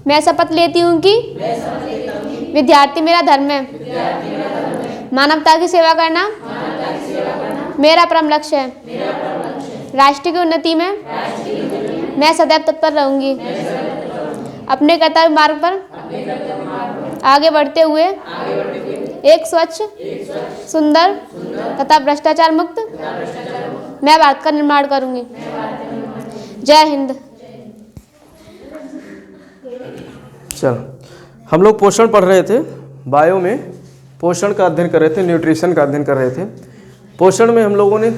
मैं शपथ लेती हूँ कि विद्यार्थी मेरा धर्म है। मानवता की सेवा करना मेरा परम लक्ष्य है। राष्ट्र की उन्नति में मैं सदैव तत्पर रहूंगी। अपने कर्तव्य मार्ग पर आगे बढ़ते हुए एक स्वच्छ, सुंदर तथा भ्रष्टाचार मुक्त मैं भारत का निर्माण करूंगी। जय हिंद। चलो, हम लोग पोषण पढ़ रहे थे, बायो में पोषण का अध्ययन कर रहे थे, न्यूट्रिशन का अध्ययन कर रहे थे। पोषण में हम लोगों ने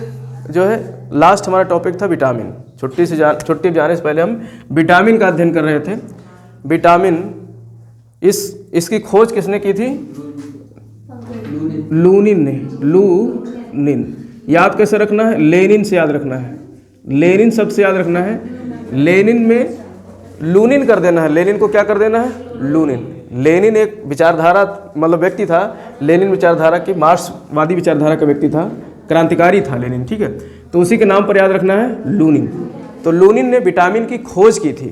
जो है लास्ट हमारा टॉपिक था विटामिन। छुट्टी जाने से पहले हम विटामिन का अध्ययन कर रहे थे। विटामिन इसकी खोज किसने की थी? लूनिन ने। लूनिन याद कैसे रखना है? लेनिन से याद रखना है। लेनिन सबसे याद रखना है। लेनिन में लूनिन कर देना है। लेनिन को क्या कर देना है? लूनिन। लेनिन एक विचारधारा मतलब व्यक्ति था। लेनिन विचारधारा की मार्क्सवादी विचारधारा का व्यक्ति था, क्रांतिकारी था लेनिन, ठीक है। तो उसी के नाम पर याद रखना है लूनिन। तो लूनिन ने विटामिन की खोज की थी,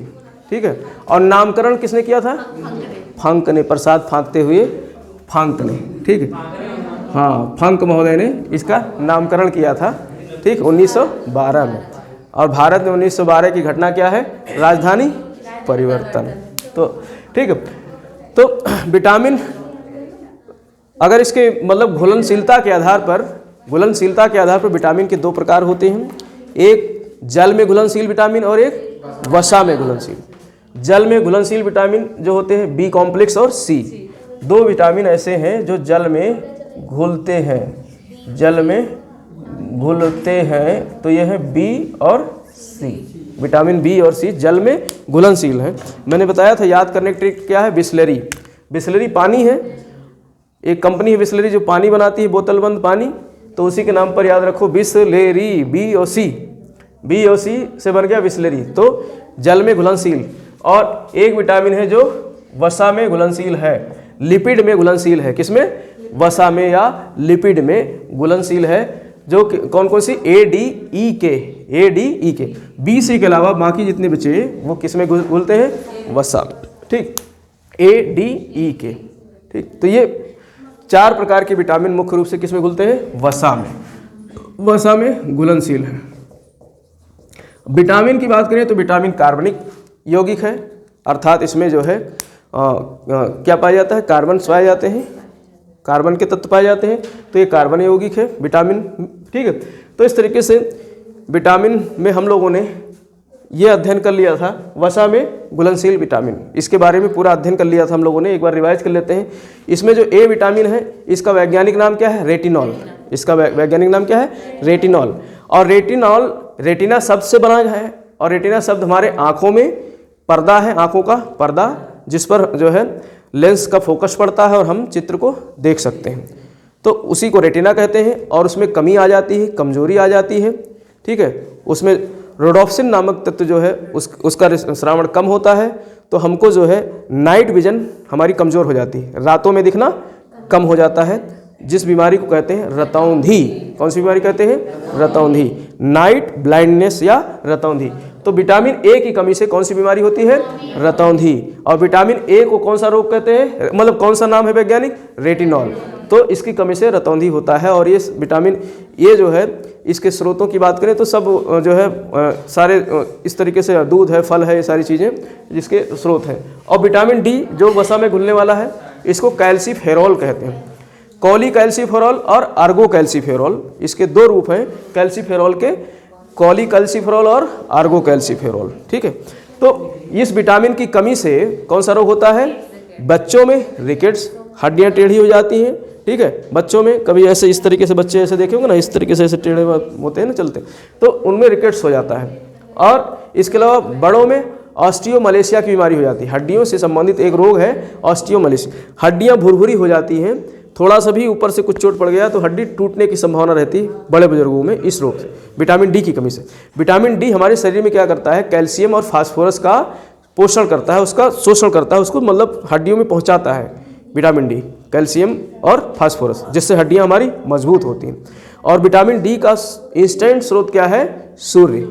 ठीक है। और नामकरण किसने किया था? फंक ने, प्रसाद फांकते हुए फंक ने, ठीक है। हाँ, फंक महोदय ने इसका नामकरण किया था, ठीक, 1912 में। और भारत में 1912 की घटना क्या है? राजधानी परिवर्तन। तो ठीक है, तो विटामिन अगर इसके मतलब घुलनशीलता के आधार पर विटामिन के दो प्रकार होते हैं। एक जल में घुलनशील विटामिन और एक वसा में घुलनशील। जल में घुलनशील विटामिन जो होते हैं बी कॉम्प्लेक्स और सी। दो विटामिन ऐसे हैं जो जल में घुलते हैं, जल में घुलते हैं, तो यह है बी और सी। विटामिन बी और सी जल में घुलनशील है। मैंने बताया था, याद करने की ट्रिक क्या है? बिस्लेरी। बिस्लेरी पानी है, एक कंपनी है बिस्लेरी जो पानी बनाती है, बोतल बंद पानी, तो उसी के नाम पर याद रखो बिस्लेरी। बी और सी से बन गया बिस्लेरी। तो जल में घुलनशील। और एक विटामिन है जो वसा में घुलनशील है, लिपिड में घुलनशील है। किसमें? वसा में या लिपिड में घुलनशील है। जो कौन कौन सी? ए डी ई के। बी सी के अलावा बाकी जितने बचे वो किस में घुलते हैं? वसा, ठीक, ए डी ई के, ठीक। तो ये चार प्रकार के विटामिन मुख्य रूप से किस में घुलते हैं? वसा में घुलनशील है। विटामिन की बात करें तो विटामिन कार्बनिक यौगिक है, अर्थात इसमें जो है क्या पाया जाता है? कार्बन पाए जाते हैं, कार्बन के तत्व पाए जाते हैं, तो ये कार्बन यौगिक है विटामिन, ठीक है। तो इस तरीके से विटामिन में हम लोगों ने ये अध्ययन कर लिया था, वसा में घुलनशील विटामिन, इसके बारे में पूरा अध्ययन कर लिया था हम लोगों ने। एक बार रिवाइज कर लेते हैं। इसमें जो ए विटामिन है इसका वैज्ञानिक नाम क्या है? रेटिनॉल। इसका वैज्ञानिक नाम क्या है? रेटिनॉल। और रेटिनॉल रेटिना शब्द से बना है, और रेटिना शब्द हमारे आँखों में पर्दा है, आँखों का पर्दा, जिस पर जो है लेंस का फोकस पड़ता है और हम चित्र को देख सकते हैं, तो उसी को रेटिना कहते हैं। और उसमें कमी आ जाती है, कमजोरी आ जाती है, ठीक है। उसमें रोडोप्सिन नामक तत्व जो है उसका श्रावण कम होता है, तो हमको जो है नाइट विजन हमारी कमज़ोर हो जाती है, रातों में दिखना कम हो जाता है, जिस बीमारी को कहते हैं रतौंधी। कौन सी बीमारी कहते हैं? रतौंधी, नाइट ब्लाइंडनेस या रतौंधी। तो विटामिन ए की कमी से कौन सी बीमारी होती है? रतौंधी। और विटामिन ए को कौन सा रोग कहते हैं, मतलब कौन सा नाम है वैज्ञानिक? रेटिनॉल। तो इसकी कमी से रतौंधी होता है। और ये विटामिन ए जो है, इसके स्रोतों की बात करें तो सब जो है सारे इस तरीके से दूध है, फल है, ये सारी चीज़ें जिसके स्रोत हैं। और विटामिन डी जो वसा में घुलने वाला है, इसको कैल्सीफेरॉल कहते हैं। कॉलीकैल्सीफेरॉल और आर्गोकैल्सीफेरॉल, इसके दो रूप हैं कैल्सीफेरॉल के, कॉलीकैल्सीफेरॉल और आर्गोकैल्सीफेरॉल, ठीक है। तो इस विटामिन की कमी से कौन सा रोग होता है? बच्चों में रिकेट्स, हड्डियां टेढ़ी हो जाती हैं, ठीक है। बच्चों में कभी ऐसे इस तरीके से बच्चे ऐसे देखे होंगे ना, इस तरीके से ऐसे टेढ़े होते हैं ना, चलते, तो उनमें रिकेट्स हो जाता है। और इसके अलावा बड़ों में ऑस्टियोमलेशिया की बीमारी हो जाती है, हड्डियों से संबंधित एक रोग है ऑस्टियोमलेशिया। हड्डियां भुरभुरी हो जाती हैं, थोड़ा सा भी ऊपर से कुछ चोट पड़ गया तो हड्डी टूटने की संभावना रहती है बड़े बुजुर्गों में इस रोग से, विटामिन डी की कमी से। विटामिन डी हमारे शरीर में क्या करता है? कैल्शियम और फास्फोरस का पोषण करता है, उसका शोषण करता है, उसको मतलब हड्डियों में पहुंचाता है विटामिन डी, कैल्शियम और फास्फोरस, जिससे हड्डियां हमारी मजबूत होती हैं। और विटामिन डी का इंस्टेंट स्रोत क्या है? सूर्य।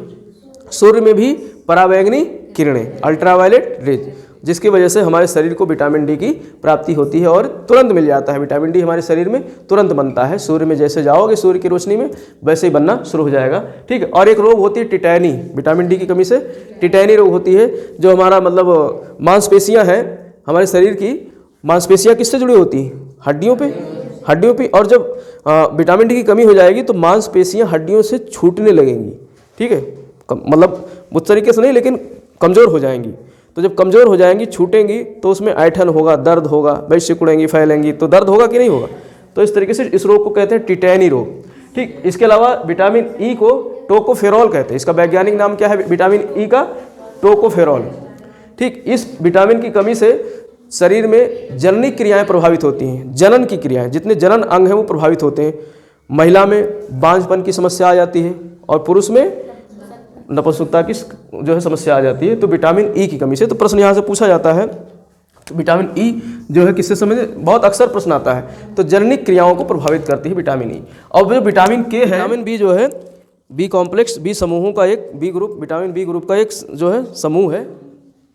सूर्य में भी पराबैंगनी किरणें, अल्ट्रावायलेट रेज, जिसकी वजह से हमारे शरीर को विटामिन डी की प्राप्ति होती है और तुरंत मिल जाता है। विटामिन डी हमारे शरीर में तुरंत बनता है। सूर्य में जैसे जाओगे सूर्य की रोशनी में, वैसे ही बनना शुरू हो जाएगा। ठीक है। और एक रोग होती है टिटैनी, विटामिन डी की कमी से टिटैनी रोग होती है, जो हमारा मतलब मांसपेशियाँ हैं, हमारे शरीर की मांसपेशियाँ किससे जुड़ी होती हैं? हड्डियों पे। और जब विटामिन डी की कमी हो जाएगी तो मांसपेशियाँ हड्डियों से छूटने लगेंगी। ठीक है, मतलब उस तरीके से नहीं, लेकिन कमज़ोर हो जाएंगी। तो जब कमज़ोर हो जाएंगी, छूटेंगी, तो उसमें ऐठन होगा, दर्द होगा, वैसे सिकुड़ेंगी, फैलेंगी, तो दर्द होगा कि नहीं होगा? तो इस तरीके से इस रोग को कहते हैं टिटैनी रोग। ठीक। इसके अलावा विटामिन ई को टोकोफेरॉल कहते हैं। इसका वैज्ञानिक नाम क्या है विटामिन ई का? टोकोफेरॉल। ठीक। इस विटामिन की कमी से शरीर में जननी क्रियाएं प्रभावित होती हैं। जनन की क्रियाएं, जितने जनन अंग हैं वो प्रभावित होते हैं। महिला में बांझपन की समस्या आ जाती है और पुरुष में नपुंसकता की जो है समस्या आ जाती है, तो विटामिन ई की कमी से। तो प्रश्न यहाँ से पूछा जाता है, तो विटामिन ई जो है किससे समझे, बहुत अक्सर प्रश्न आता है। तो जननी क्रियाओं को प्रभावित करती है विटामिन ई। और जो विटामिन के है, विटामिन बी जो है बी कॉम्प्लेक्स, बी समूहों का एक B group, vitamin B group का एक जो है समूह है,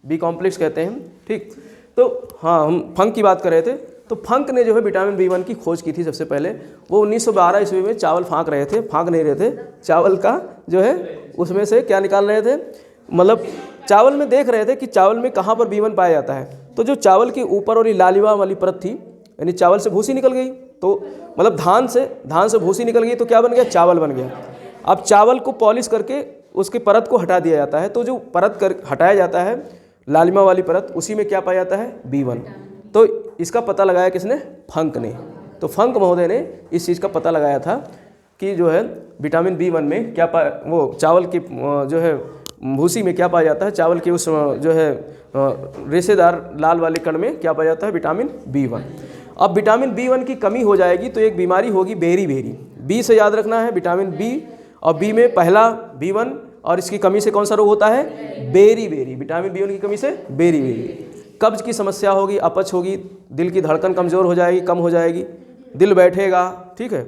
बी कॉम्प्लेक्स कहते हैं। ठीक। तो हाँ, हम फंक की बात कर रहे थे। तो फंक ने जो है विटामिन बी1 की खोज की थी सबसे पहले। वो 1912 ईस्वी में चावल फाँक नहीं रहे थे, चावल का जो है उसमें से क्या निकाल रहे थे, मतलब चावल में देख रहे थे कि चावल में कहाँ पर बी1 पाया जाता है। तो जो चावल के ऊपर वाली लालिमा वाली परत थी, यानी चावल से भूसी निकल गई, तो मतलब धान से भूसी निकल गई, तो क्या बन गया? चावल बन गया। अब चावल को पॉलिश करके उसकी परत को हटा दिया जाता है। तो जो परत हटाया जाता है, लालिमा वाली परत, उसी में क्या पाया जाता है? बी1। तो इसका पता लगाया किसने? फंक ने। तो फंक महोदय ने इस चीज़ का पता लगाया था कि जो है विटामिन बी1 में क्या वो चावल की जो है भूसी में क्या पाया जाता है, चावल के उस जो है रेशेदार लाल वाले कण में क्या पाया जाता है? Vitamin B1. अब विटामिन बी1 की कमी हो जाएगी तो एक बीमारी होगी बेरी। बी से याद रखना है, विटामिन बी, और बी में पहला बी1, और इसकी कमी से कौन सा रोग होता है? बेरी। विटामिन बी1 की कमी से बेरी। कब्ज की समस्या होगी, अपच होगी, दिल की धड़कन कमज़ोर हो जाएगी, कम हो जाएगी, दिल बैठेगा। ठीक है,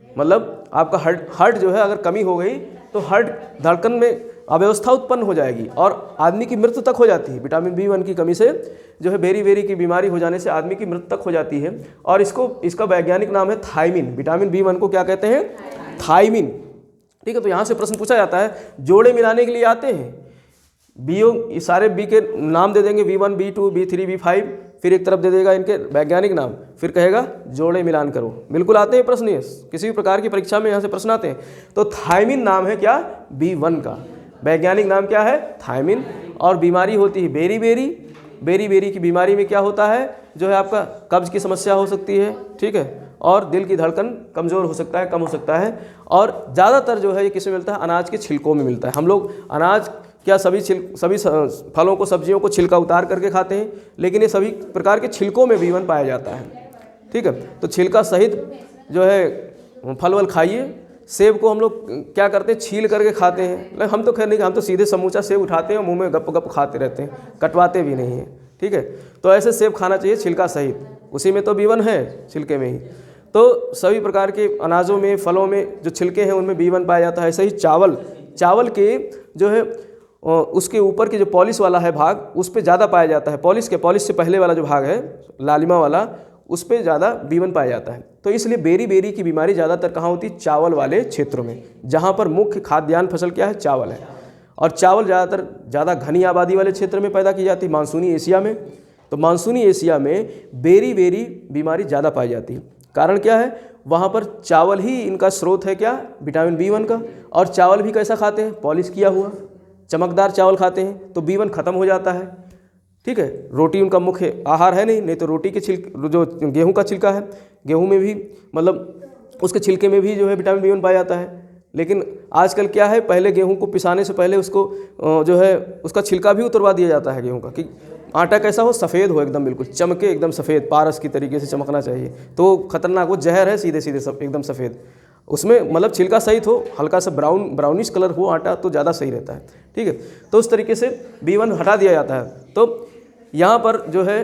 मतलब आपका हार्ट जो है अगर कमी हो गई तो हार्ट धड़कन में अव्यवस्था उत्पन्न हो जाएगी और आदमी की मृत्यु तक हो जाती है। विटामिन बी1 की कमी से जो है बेरी की बीमारी हो जाने से आदमी की मृत्यु तक हो जाती है। और इसका वैज्ञानिक नाम है थायमिन। विटामिन बी1 को क्या कहते हैं? थायमिन। ठीक है। तो यहाँ से प्रश्न पूछा जाता है, जोड़े मिलाने के लिए आते हैं, सारे बी के नाम दे देंगे, बी1, बी2, बी3, बी5, फिर एक तरफ दे देगा इनके वैज्ञानिक नाम, फिर कहेगा जोड़े मिलान करो। बिल्कुल आते हैं प्रश्न, ये किसी भी प्रकार की परीक्षा में यहाँ से प्रश्न आते हैं। तो थायमिन नाम है क्या? बी1 का। वैज्ञानिक नाम क्या है? थायमिन। और बीमारी होती है बेरी की बीमारी में क्या होता है, जो है आपका कब्ज की समस्या हो सकती है। ठीक है। और दिल की धड़कन कमज़ोर हो सकता है, कम हो सकता है। और ज़्यादातर जो है ये किसमें मिलता है? अनाज के छिलकों में मिलता है। हम लोग अनाज क्या सभी फलों को, सब्जियों को छिलका उतार करके खाते हैं, लेकिन ये सभी प्रकार के छिलकों में बी1 पाया जाता है। ठीक है। तो छिलका सहित जो है फल वल खाइए। सेब को हम लोग क्या करते हैं? छील करके खाते हैं। हम तो खैर नहीं, हम तो सीधे समूचा सेब उठाते हैं और मुंह में गप खाते रहते हैं, कटवाते भी नहीं हैं। ठीक है। तो ऐसे सेब खाना चाहिए छिलका सहित, उसी में तो बी1 है, छिलके में ही। तो सभी प्रकार के अनाजों में, फलों में जो छिलके हैं उनमें बी1 पाया जाता है। ऐसे ही चावल के जो है उसके ऊपर के जो पॉलिश वाला है भाग, उस पे ज़्यादा पाया जाता है। पॉलिश से पहले वाला जो भाग है, लालिमा वाला, उस पे ज़्यादा बी1 पाया जाता है। तो इसलिए बेरी की बीमारी ज़्यादातर कहाँ होती है? चावल वाले क्षेत्रों में, जहाँ पर मुख्य खाद्यान्न फसल क्या है? चावल है। और चावल ज़्यादा घनी आबादी वाले क्षेत्र में पैदा की जाती है, मानसूनी एशिया में। तो मानसूनी एशिया में बेरी बीमारी ज़्यादा पाई जाती है। कारण क्या है? वहाँ पर चावल ही इनका स्रोत है क्या? विटामिन बी1 का। और चावल भी कैसा खाते हैं? पॉलिश किया हुआ चमकदार चावल खाते हैं, तो बी1 खत्म हो जाता है। ठीक है। रोटी उनका मुख्य आहार है नहीं तो रोटी के छिलके, जो गेहूं का छिलका है, गेहूं में भी मतलब उसके छिलके में भी जो है विटामिन बी1 पाया जाता है। लेकिन आजकल क्या है, पहले गेहूं को पिसाने से पहले उसको जो है उसका छिलका भी उतरवा दिया जाता है गेहूं का, कि आटा कैसा हो? सफ़ेद हो, एकदम बिल्कुल चमके, एकदम सफ़ेद, पारस की तरीके से चमकना चाहिए। तो खतरनाक, वो जहर है सीधे सब एकदम सफ़ेद। उसमें मतलब छिलका सही हो, हल्का सा ब्राउनिश कलर हो आटा, तो ज़्यादा सही रहता है। ठीक है। तो उस तरीके से बी1 हटा दिया जाता है। तो यहाँ पर जो है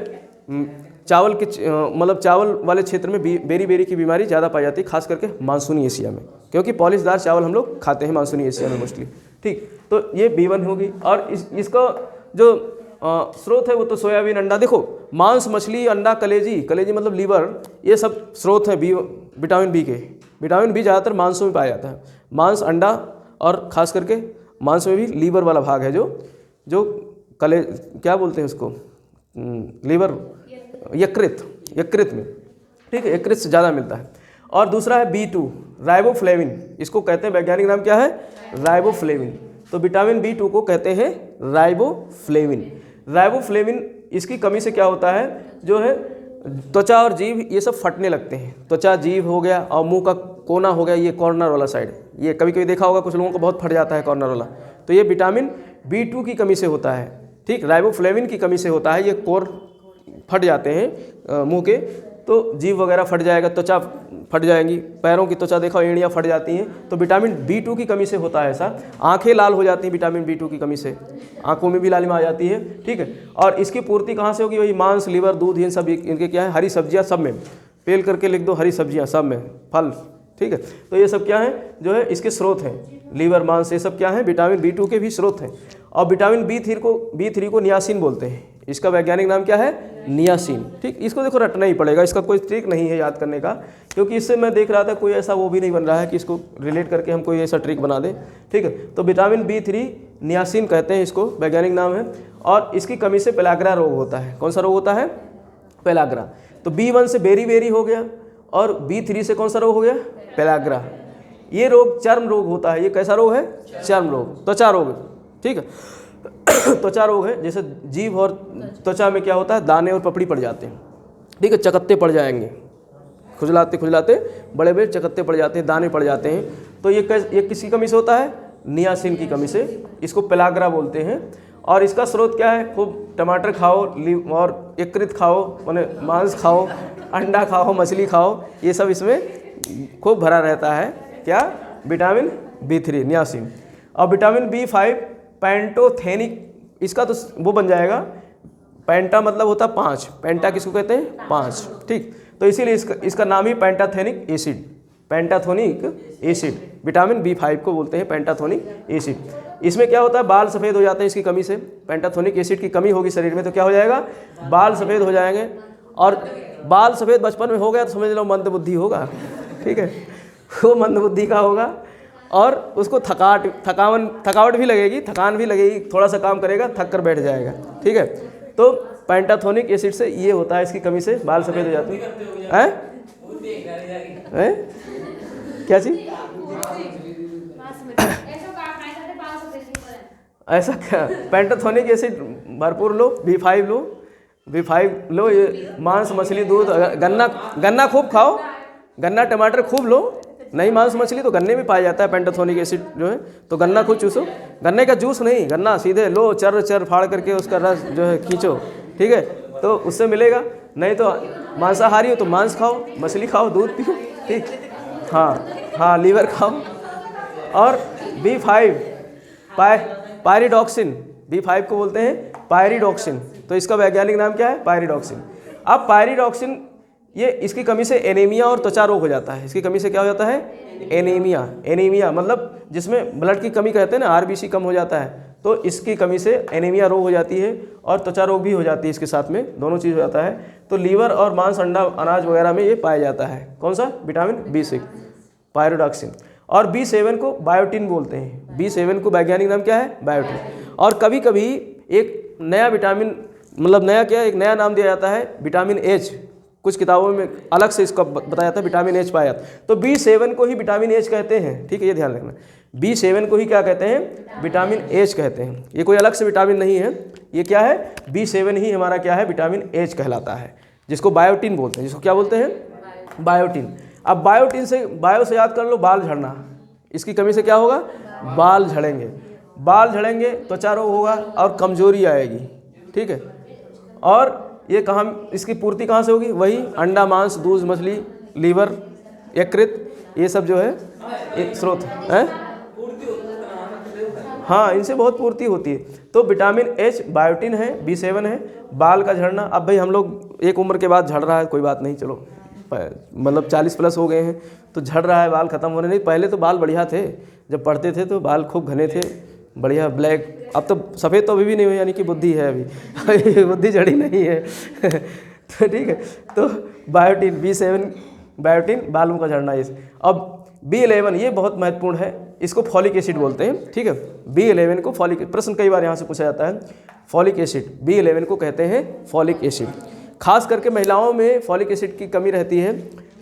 चावल के मतलब चावल वाले क्षेत्र में बेरी की बीमारी ज़्यादा पाई जाती है, खास करके मानसूनी एशिया में, क्योंकि पॉलिशदार चावल हम लोग खाते हैं मानसूनी एशिया में मोस्टली। ठीक। तो ये बी1 होगी। और इसका जो स्रोत है वो तो सोयाबीन, अंडा। देखो मांस, मछली, अंडा, कलेजी, कलेजी मतलब लीवर, ये सब स्रोत हैं बी, विटामिन बी के। विटामिन बी ज़्यादातर मांसों में पाया जाता है। मांस, अंडा और ख़ास करके मांस में भी लीवर वाला भाग है जो कले क्या बोलते हैं उसको, लीवर, यकृत में, ठीक है, यकृत से ज़्यादा मिलता है। और दूसरा है B2 राइबोफ्लेविन, इसको कहते हैं वैज्ञानिक नाम क्या है, राइबोफ्लेविन। तो विटामिन B2 को कहते हैं राइबोफ्लेविन। राइबोफ्लेविन इसकी कमी से क्या होता है, जो है त्वचा और जीभ ये सब फटने लगते हैं। त्वचा, जीभ हो गया और मुंह का कोना हो गया, ये कॉर्नर वाला साइड, ये कभी कभी देखा होगा कुछ लोगों को बहुत फट जाता है कॉर्नर वाला, तो ये विटामिन B2 की कमी से होता है। ठीक, राइबोफ्लेविन की कमी से होता है, ये कोर फट जाते हैं मुंह के, तो जीभ वगैरह फट जाएगा, त्वचा फट जाएंगी, पैरों की त्वचा देखो एड़ियाँ फट जाती हैं, तो विटामिन B2 की कमी से होता है ऐसा। आंखें लाल हो जाती हैं विटामिन B2 की कमी से, आंखों में भी लालिमा आ जाती है। ठीक है, और इसकी पूर्ति कहाँ से होगी, वही मांस, लीवर, दूध, इन सब इनके क्या है, हरी सब्जियाँ, सब में पेल करके लिख दो, हरी सब्जियाँ सब में, फल। ठीक है, तो ये सब क्या है, जो है इसके स्रोत हैं, लीवर, मांस, ये सब क्या है, विटामिन B2 के भी स्रोत हैं। और विटामिन B3 को नियासिन बोलते हैं, इसका वैज्ञानिक नाम क्या है, नियासिन। ठीक, इसको देखो रटना ही पड़ेगा, इसका कोई ट्रिक नहीं है याद करने का, क्योंकि इससे मैं देख रहा था कोई ऐसा वो भी नहीं बन रहा है कि इसको रिलेट करके हम कोई ऐसा ट्रिक बना दें। ठीक है, तो विटामिन B3 नियासिन कहते हैं इसको, वैज्ञानिक नाम है। और इसकी कमी से पेलाग्रा रोग होता है। कौन सा रोग होता है, पेलाग्रा। तो B1 से बेरी हो गया, और B3 से कौन सा रोग हो गया, पेलाग्रा। ये रोग चर्म रोग होता है। ये कैसा रोग है, चर्म रोग, त्वचा रोग। ठीक है, त्वचा रोग है, जैसे जीभ और त्वचा में क्या होता है, दाने और पपड़ी पड़ जाते हैं। ठीक है, चकत्ते पड़ जाएंगे, खुजलाते खुजलाते बड़े बड़े चकत्ते पड़ जाते हैं, दाने पड़ जाते हैं। तो ये किसकी कमी से होता है, नियासिन की कमी से। इसको पेलाग्रा बोलते हैं। और इसका स्रोत क्या है, खूब टमाटर खाओ और यकृत खाओ, माने मांस खाओ, अंडा खाओ, मछली खाओ, ये सब इसमें खूब भरा रहता है। क्या, विटामिन B3 नियासिन। और विटामिन B5 पैंटोथेनिक, इसका तो वो बन जाएगा, पैंटा मतलब होता है 5, पैंटा किसको कहते हैं, 5। ठीक, तो इसीलिए इसका नाम ही pantothenic acid, pantothenic acid. Vitamin B5 को बोलते हैं पेंटाथोनिक एसिड। इसमें क्या होता है, बाल सफ़ेद हो जाते हैं इसकी कमी से। पेंटाथोनिक एसिड की कमी होगी शरीर में तो क्या हो जाएगा, बाल सफ़ेद हो जाएंगे। और बाल सफ़ेद बचपन में हो गया तो समझ लो मंदबुद्धि होगा। ठीक है, वो मंदबुद्धि का होगा, और उसको थकावट भी लगेगी, थकान भी लगेगी, थोड़ा सा काम करेगा थक कर बैठ जाएगा। ठीक है, तो पेंटाथोनिक एसिड से ये होता है, इसकी कमी से बाल सफ़ेद हो जाते हैं। क्या चीज़, ऐसा क्या, पेंटाथोनिक एसिड भरपूर लो, B5 लो, ये मांस, मछली, दूध, गन्ना खूब खाओ, गन्ना टमाटर खूब लो। नहीं मांस मछली तो गन्ने में पाया जाता है पेंटाथोनिक एसिड जो है, तो गन्ना खूब चूसो। गन्ने का जूस नहीं, गन्ना सीधे लो, चर फाड़ करके उसका रस जो है खींचो। ठीक है, तो उससे मिलेगा। नहीं तो मांसाहारी हो तो मांस खाओ, मछली खाओ, दूध पियो। ठीक, हाँ, लीवर खाओ। और B5 पायरिडॉक्सिन, B5 को बोलते हैं पायरिडॉक्सिन। तो इसका वैज्ञानिक नाम क्या है, पायरिडॉक्सिन। अब पायरिडॉक्सिन, ये इसकी कमी से एनीमिया और त्वचा रोग हो जाता है। इसकी कमी से क्या हो जाता है, एनीमिया मतलब जिसमें ब्लड की कमी कहते हैं ना, RBC कम हो जाता है, तो इसकी कमी से एनीमिया रोग हो जाती है, और त्वचा रोग भी हो जाती है इसके साथ में, दोनों चीज़ हो जाता है। तो लीवर और मांस, अंडा, अनाज वगैरह में ये पाया जाता है। कौन सा, विटामिन B6 पायरिडॉक्सिन। और B7 को बायोटिन बोलते हैं। B7 को वैज्ञानिक नाम क्या है, बायोटिन। और कभी कभी एक नया विटामिन, मतलब नया क्या, एक नया नाम दिया जाता है विटामिन H। कुछ किताबों में अलग से इसका बताया जाता है, विटामिन H पाया जाता है। तो B7 को ही विटामिन H कहते हैं। ठीक है, ये ध्यान रखना, B7 को ही क्या कहते हैं, विटामिन H कहते हैं। ये कोई अलग से विटामिन नहीं है, ये क्या है, B7 ही हमारा क्या है, विटामिन H कहलाता है, जिसको बायोटिन बोलते हैं। जिसको क्या बोलते हैं, बायोटिन। अब बायोटिन से, बायो से याद कर लो, बाल झड़ना। इसकी कमी से क्या होगा, बाल झड़ेंगे, त्वचा रोग होगा और कमजोरी आएगी। ठीक है, और ये कहाँ, इसकी पूर्ति कहाँ से होगी, वही अंडा, मांस, दूध, मछली, लीवर, यकृत, ये सब जो है एक स्रोत है। हाँ, इनसे बहुत पूर्ति होती है। तो विटामिन H बायोटिन है, B7 है। बाल का झड़ना, अब भाई हम लोग एक उम्र के बाद झड़ रहा है, कोई बात नहीं, चलो मतलब 40+ हो गए हैं तो झड़ रहा है, बाल खत्म होने नहीं। पहले तो बाल बढ़िया थे, जब पढ़ते थे तो बाल खूब घने थे, बढ़िया ब्लैक। अब तो सफ़ेद तो अभी भी नहीं हुई, यानी कि बुद्धि है अभी बुद्धि जड़ी नहीं है तो ठीक है। तो बायोटिन B7 बायोटिन बालों का झड़ना। इस अब B11 ये बहुत महत्वपूर्ण है, इसको फॉलिक एसिड बोलते हैं, ठीक है। B11 को फॉलिक, प्रश्न कई बार यहाँ से पूछा जाता है, फॉलिक एसिड B11 को कहते हैं फॉलिक एसिड। खास करके महिलाओं में फॉलिक एसिड की कमी रहती है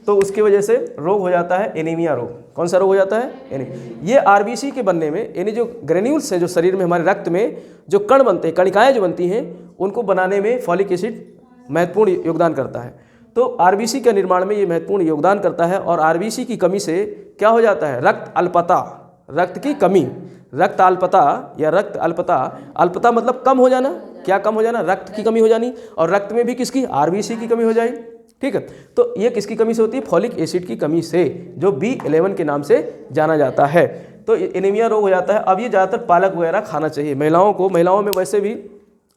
तो उसकी वजह से रोग हो जाता है एनीमिया रोग। कौन सा रोग हो जाता है? एनीमिया। ये आरबीसी के बनने में, यानी जो ग्रेन्यूल्स हैं जो शरीर में हमारे रक्त में जो कण बनते हैं, कणिकाएँ जो बनती हैं, उनको बनाने में फॉलिक एसिड महत्वपूर्ण योगदान करता है। तो आरबीसी के निर्माण में ये महत्वपूर्ण योगदान करता है। और आरबीसी की कमी से क्या हो जाता है? रक्त अल्पता, रक्त की कमी, रक्त अल्पता या रक्त अल्पता। अल्पता मतलब कम हो जाना। क्या कम हो जाना? रक्त की कमी हो जानी। और रक्त में भी किसकी? आरबीसी की कमी हो जाए, ठीक है। तो ये किसकी कमी से होती है? फॉलिक एसिड की कमी से, जो B11 के नाम से जाना जाता है। तो एनीमिया रोग हो जाता है। अब ये ज़्यादातर पालक वगैरह खाना चाहिए महिलाओं को। महिलाओं में वैसे भी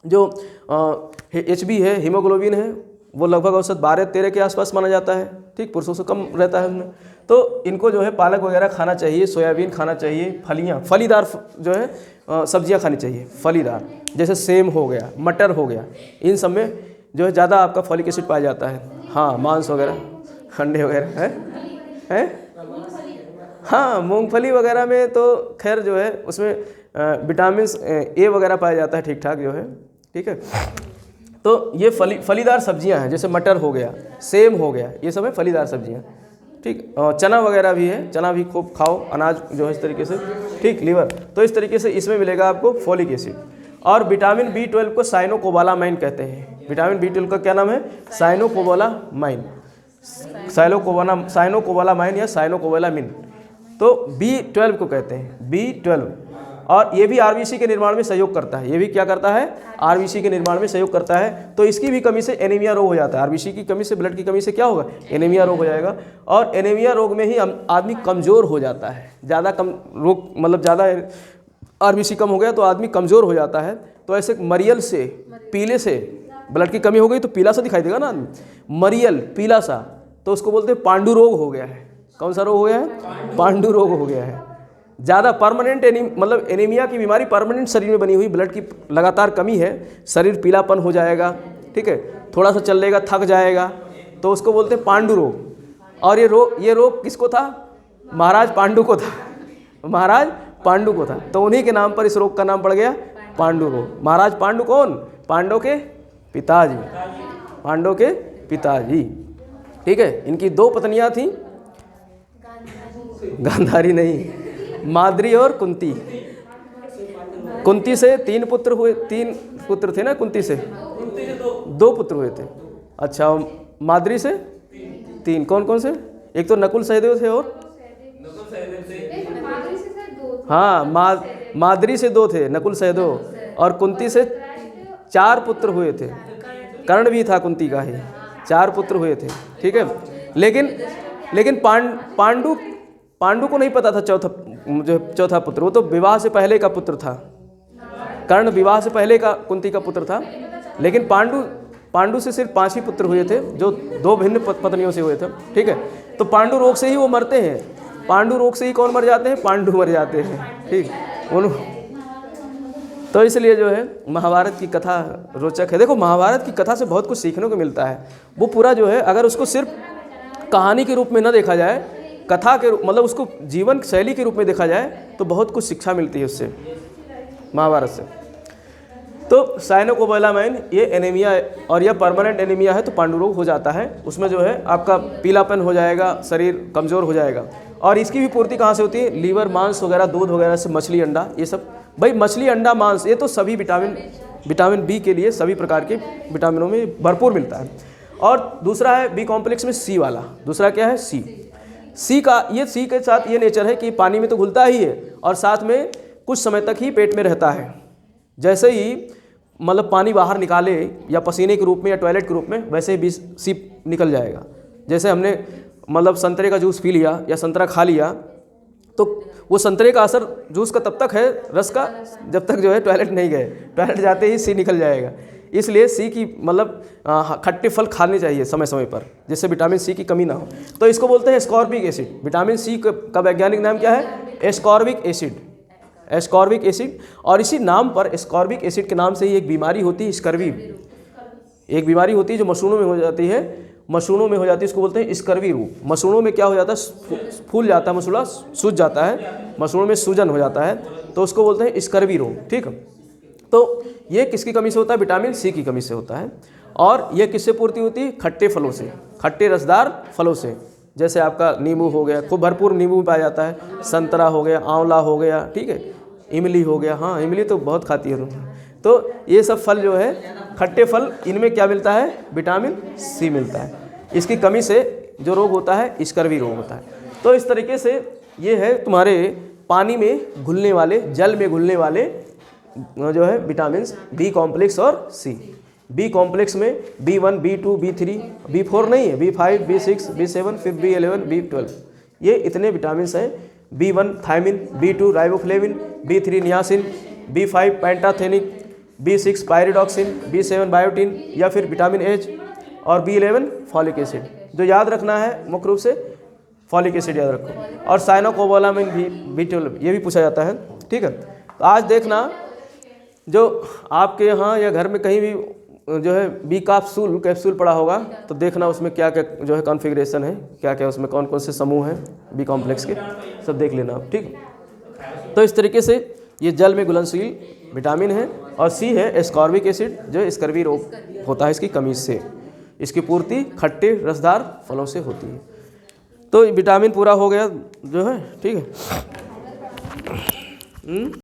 जो HB है, हीमोग्लोबिन है, वो लगभग औसत 12-13 के आसपास माना जाता है, ठीक। पुरुषों से कम रहता है उनमें। तो इनको जो है पालक वगैरह खाना चाहिए, सोयाबीन खाना चाहिए, फलियाँ, फलीदार जो है सब्जियां खानी चाहिए, फलीदार, जैसे सेम हो गया, मटर हो गया, इन सब में जो है ज़्यादा आपका फॉलिक एसिड पाया जाता है। हाँ, मांस वगैरह, अंडे वगैरह है। हाँ, मूंगफली वगैरह में तो खैर जो है उसमें विटामिन A वगैरह पाया जाता है, ठीक ठाक जो है, ठीक है। तो ये फलीदार सब्जियां हैं, जैसे मटर हो गया, सेम हो गया, ये सब है फलीदार सब्जियां, ठीक। और चना वगैरह भी है, चना भी खूब खाओ, अनाज जो है इस तरीके से, ठीक। लीवर, तो इस तरीके से इसमें मिलेगा आपको फॉलिक एसिड। और विटामिन B12 को साइनोकोबालामाइन कहते हैं। विटामिन B12 का क्या नाम है? साइनोकोबालामाइन, साइनोकोबालामाइन या साइनोकोबालामिन। तो B12 को कहते हैं B12। और ये भी आरबीसी के निर्माण में सहयोग करता है। ये भी क्या करता है? आरबीसी के निर्माण में सहयोग करता है। तो इसकी भी कमी से एनीमिया रोग हो जाता है। आरबीसी की कमी से, ब्लड की कमी से क्या होगा? एनीमिया रोग हो जाएगा। और एनीमिया रोग में ही आदमी कमज़ोर हो जाता है। ज़्यादा कम रोग, मतलब ज़्यादा आरबीसी कम हो गया तो आदमी कमज़ोर हो जाता है। तो ऐसे मरियल से, पीले से, ब्लड की कमी हो गई तो पीला सा दिखाई देगा ना आदमी, मरियल पीला सा, तो उसको बोलते हैं पांडु रोग हो गया है। कौन सा रोग हो गया है? पांडु रोग हो गया है। ज़्यादा परमानेंट मतलब एनीमिया की बीमारी परमानेंट शरीर में बनी हुई, ब्लड की लगातार कमी है, शरीर पीलापन हो जाएगा, ठीक है, थोड़ा सा चल लेगा थक जाएगा, तो उसको बोलते हैं पांडु रोग। और ये रोग किसको था? महाराज पांडु को था, महाराज पांडु को था। तो उन्हीं के नाम पर इस रोग का नाम पड़ गया पांडु रोग। महाराज पांडु कौन? पांडवों के पिताजी, पांडवों के पिताजी, ठीक है। इनकी 2 पत्नियां थीं, गांधारी नहीं, माद्री और कुंती। कुंती से 3 पुत्र हुए, 3 पुत्र थे ना कुंती से? 2 पुत्र हुए थे। अच्छा, माद्री से 3, कौन कौन से? एक तो नकुल सहदेव थे, और हाँ, माद्री से 2 थे, नकुल सहदेव, और कुंती से 4 पुत्र हुए थे। कर्ण भी था कुंती का ही, 4 पुत्र हुए थे, ठीक है। लेकिन पांडु को नहीं पता था चौथा पुत्र, वो तो विवाह से पहले का पुत्र था। कर्ण विवाह से पहले का कुंती का पुत्र था। लेकिन पांडु से सिर्फ 5 ही पुत्र हुए थे, जो 2 भिन्न पत्नियों से हुए थे, ठीक है। तो पांडु रोग से ही वो मरते हैं। पांडु रोग से ही कौन मर जाते हैं? पांडु मर जाते हैं, ठीक। तो इसलिए जो है महाभारत की कथा रोचक है। देखो, महाभारत की कथा से बहुत कुछ सीखने को मिलता है। वो पूरा जो है, अगर उसको सिर्फ कहानी के रूप में न देखा जाए, कथा के मतलब उसको जीवन शैली के रूप में देखा जाए, तो बहुत कुछ शिक्षा मिलती है उससे, महाभारत से। तो साइनोकोबालामाइन ये एनीमिया, और यह परमानेंट एनीमिया है तो पांडु रोग हो जाता है। उसमें जो है आपका पीलापन हो जाएगा, शरीर कमज़ोर हो जाएगा। और इसकी भी पूर्ति कहाँ से होती है? लीवर, मांस वगैरह, दूध वगैरह से, मछली, अंडा, ये सब। भाई मछली, अंडा, मांस, ये तो सभी विटामिन बी के लिए सभी प्रकार के विटामिनों में भरपूर मिलता है। और दूसरा है बी कॉम्प्लेक्स में सी वाला। दूसरा क्या है? सी के साथ ये नेचर है कि पानी में तो घुलता ही है, और साथ में कुछ समय तक ही पेट में रहता है। जैसे ही मतलब पानी बाहर निकाले, या पसीने के रूप में या टॉयलेट के रूप में, वैसे ही सी निकल जाएगा। जैसे हमने मतलब संतरे का जूस पी लिया या संतरा खा लिया, तो वो संतरे का असर जूस का तब तक है, रस का, जब तक जो है टॉयलेट नहीं गए। टॉयलेट जाते ही सी निकल जाएगा। इसलिए सी की मतलब खट्टे फल खाने चाहिए समय समय पर, जिससे विटामिन सी की कमी ना हो। तो इसको बोलते हैं एस्कॉर्बिक एसिड। विटामिन सी का वैज्ञानिक नाम क्या है? Ascorbic acid. Ascorbic acid. और इसी नाम पर एस्कॉर्बिक एसिड के नाम से ही एक बीमारी होती है स्कर्वी। एक बीमारी होती है जो मसूड़ों में हो जाती है, मसूड़ों में हो जाती है, इसको बोलते हैं स्कर्वी रोग। मसूड़ों में क्या हो जाता है, फूल जाता है मसूड़ा, सूज जाता है, मसूड़ों में सूजन हो जाता है, तो उसको बोलते हैं स्कर्वी रोग। ठीक है, तो ये किसकी कमी से होता है, विटामिन सी की कमी से होता है। और ये किससे पूर्ति होती है, खट्टे फलों से, खट्टे रसदार फलों से, जैसे आपका नींबू हो गया, खूब भरपूर नींबू पाया जाता है, संतरा हो गया, आंवला हो गया, ठीक है, इमली हो गया, हाँ इमली तो बहुत खाती है तुम। तो ये सब फल जो है खट्टे फल, इनमें क्या मिलता है, विटामिन सी मिलता है। इसकी कमी से जो रोग होता है स्कर्वी रोग होता है। तो इस तरीके से ये है तुम्हारे पानी में घुलने वाले, जल में घुलने वाले जो है विटामिन बी कॉम्प्लेक्स और सी। बी कॉम्प्लेक्स में B1, B2, B3, B4 नहीं है, B5, B6, B7, फिर B11, B12, ये इतने विटामिन हैं। B1 thiamine, B2 riboflavin, B3 niacin, B5 pantothenic, B6 pyridoxine, B7 biotin या फिर विटामिन एच, और B11 फॉलिक एसिड। जो याद रखना है मुख्य रूप से फॉलिक एसिड याद रखो, और साइनोकोबालामिन भी, B12 ये भी पूछा जाता है। ठीक है, तो आज देखना जो आपके यहाँ या घर में कहीं भी जो है बी कैप्सूल पड़ा होगा, तो देखना उसमें क्या क्या जो है कॉन्फ़िगरेशन है, क्या क्या उसमें कौन कौन से समूह हैं बी कॉम्प्लेक्स के, सब देख लेना आप। ठीक, तो इस तरीके से ये जल में घुलनशील विटामिन है। और सी है एस्कॉर्बिक एसिड, जो स्कर्वी रोग होता है इसकी कमी से, इसकी पूर्ति खट्टे रसदार फलों से होती है। तो विटामिन पूरा हो गया जो है, ठीक है।